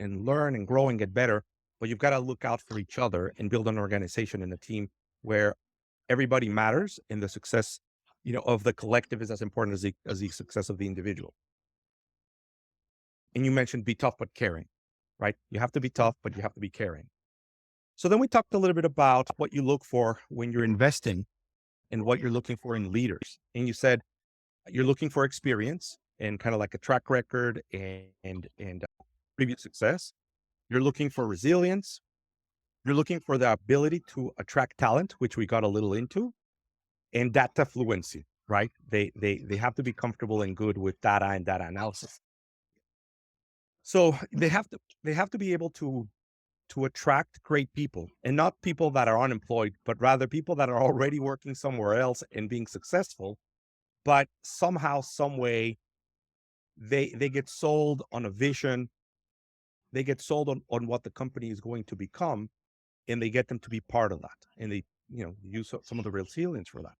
learn and grow and get better. But you've got to look out for each other and build an organization and a team where everybody matters, and the success, of the collective is as important as the success of the individual. And you mentioned be tough but caring, right? You have to be tough, but you have to be caring. So then we talked a little bit about what you look for when you're investing and what you're looking for in leaders. And you said you're looking for experience and kind of like a track record and previous success. You're looking for resilience. You're looking for the ability to attract talent, which we got a little into, and data fluency, right? They have to be comfortable and good with data and data analysis. So they have to be able to attract great people, and not people that are unemployed, but rather people that are already working somewhere else and being successful, but somehow, some way, they get sold on a vision, they get sold on what the company is going to become, and they get them to be part of that. And they, use some of the resilience for that.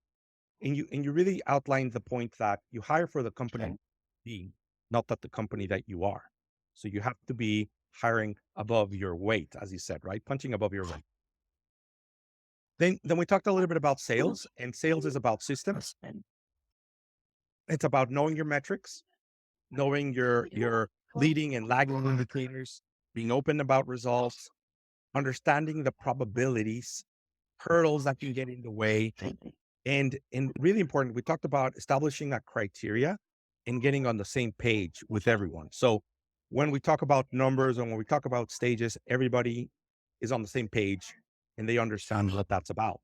And you really outlined the point that you hire for the company being, not that the company that you are. So you have to be hiring above your weight, as you said, right? Punching above your weight. Then we talked a little bit about sales, and sales is about systems. It's about knowing your metrics, knowing your leading and lagging indicators, being open about results, understanding the probabilities, hurdles that can get in the way. And really important, we talked about establishing a criteria and getting on the same page with everyone. So when we talk about numbers and when we talk about stages, everybody is on the same page and they understand what that's about.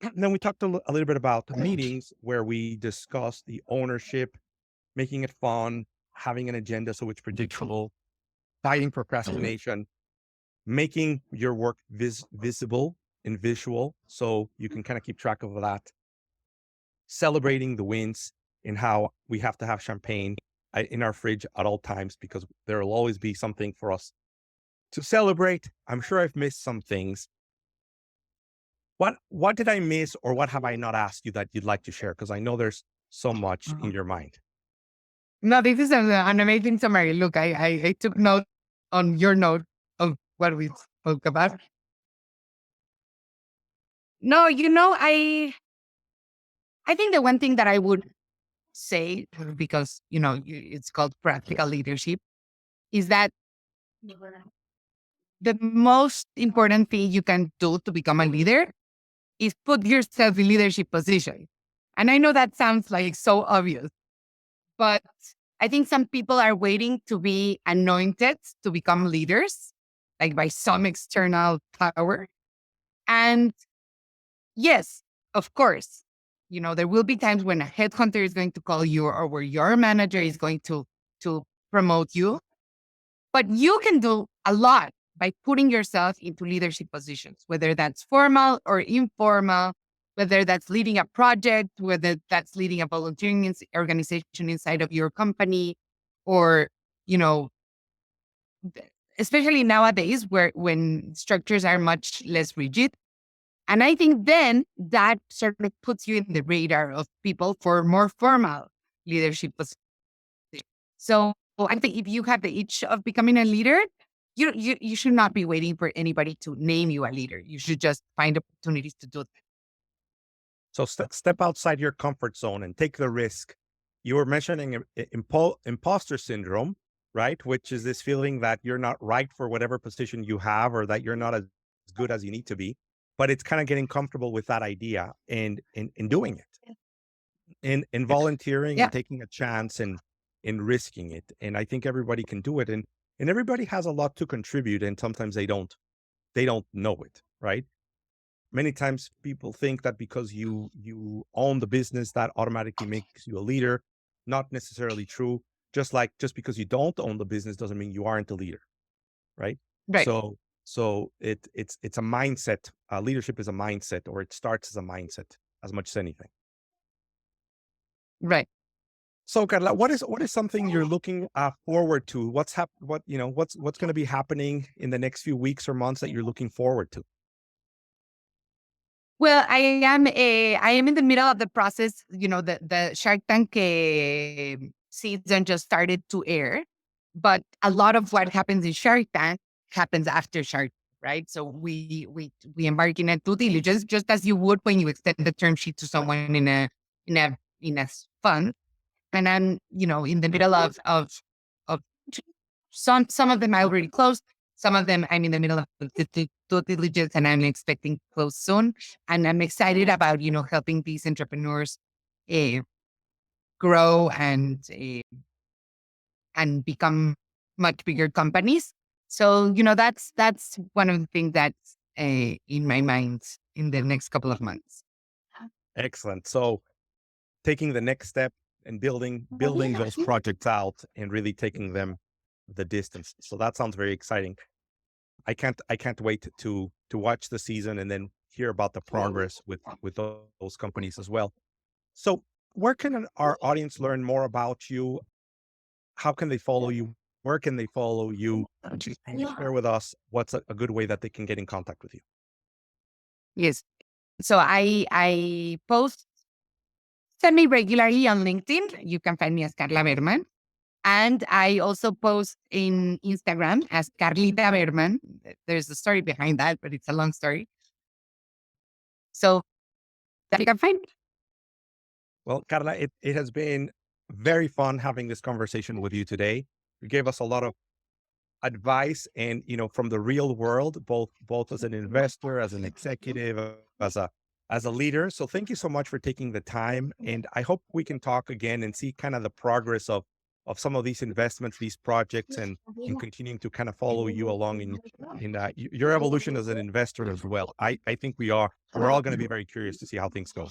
And then we talked a little bit about the meetings where we discussed the ownership, making it fun, having an agenda so it's predictable, fighting procrastination. making your work visible and visual so you can kind of keep track of that, celebrating the wins, and how we have to have champagne in our fridge at all times because there will always be something for us to celebrate. I'm sure I've missed some things. What did I miss, or what have I not asked you that you'd like to share? Because I know there's so much in your mind. No, this is an amazing summary. Look, I took note on your note of what we spoke about. No, I think the one thing that I would say, because it's called practical leadership, is that the most important thing you can do to become a leader is put yourself in leadership position. And I know that sounds like so obvious, but I think some people are waiting to be anointed to become leaders, like by some external power. And yes, of course, there will be times when a headhunter is going to call you or where your manager is going to promote you. But you can do a lot by putting yourself into leadership positions, whether that's formal or informal, whether that's leading a project, whether that's leading a volunteering organization inside of your company, or, you know, especially nowadays when structures are much less rigid. And I think then that sort of puts you in the radar of people for more formal leadership positions. So I think if you have the itch of becoming a leader, you should not be waiting for anybody to name you a leader. You should just find opportunities to do that. So step outside your comfort zone and take the risk. You were mentioning imposter syndrome, right? Which is this feeling that you're not right for whatever position you have, or that you're not as good as you need to be. But it's kind of getting comfortable with that idea and doing it, and volunteering and Yeah, taking a chance and risking it. And I think everybody can do it. And everybody has a lot to contribute. And sometimes they don't know it, right? Many times people think that because you own the business, that automatically makes you a leader. Not necessarily true. Just because you don't own the business doesn't mean you aren't a leader, right? right, So it's a mindset. Leadership is a mindset, or it starts as a mindset as much as anything. right. So, Carla, what is something you're looking forward to? What's going to be happening in the next few weeks or months that you're looking forward to? Well, I am in the middle of the process. The Shark Tank season just started to air, but a lot of what happens in Shark Tank happens after Shark, right? So we embark in a due diligence, just as you would when you extend the term sheet to someone in a fund. And I'm, in the middle of some of them I already closed. Some of them I'm in the middle of the due diligence, and I'm expecting to close soon. And I'm excited about, helping these entrepreneurs uh, grow and become much bigger companies. So, that's one of the things that's in my mind in the next couple of months. Excellent. So, taking the next step and building those projects out and really taking them the distance. So that sounds very exciting. I can't wait to watch the season and then hear about the progress with those companies as well. So, where can our audience learn more about you? How can they follow you? Where can they follow you? Can you share with us what's a good way that they can get in contact with you? Yes. So I post semi regularly on LinkedIn. You can find me as Karla Berman. And I also post in Instagram as Carlita Berman. There's a story behind that, but it's a long story. So that you can find. Well, Carla, it has been very fun having this conversation with you today. You gave us a lot of advice, and from the real world, both as an investor, as an executive, as a leader. So thank you so much for taking the time, and I hope we can talk again and see kind of the progress of some of these investments, these projects, and continuing to kind of follow you along in your evolution as an investor as well. I think we're all going to be very curious to see how things go.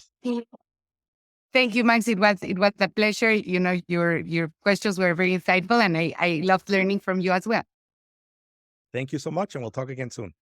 Thank you, Max. It was a pleasure. Your questions were very insightful, and I loved learning from you as well. Thank you so much, and we'll talk again soon.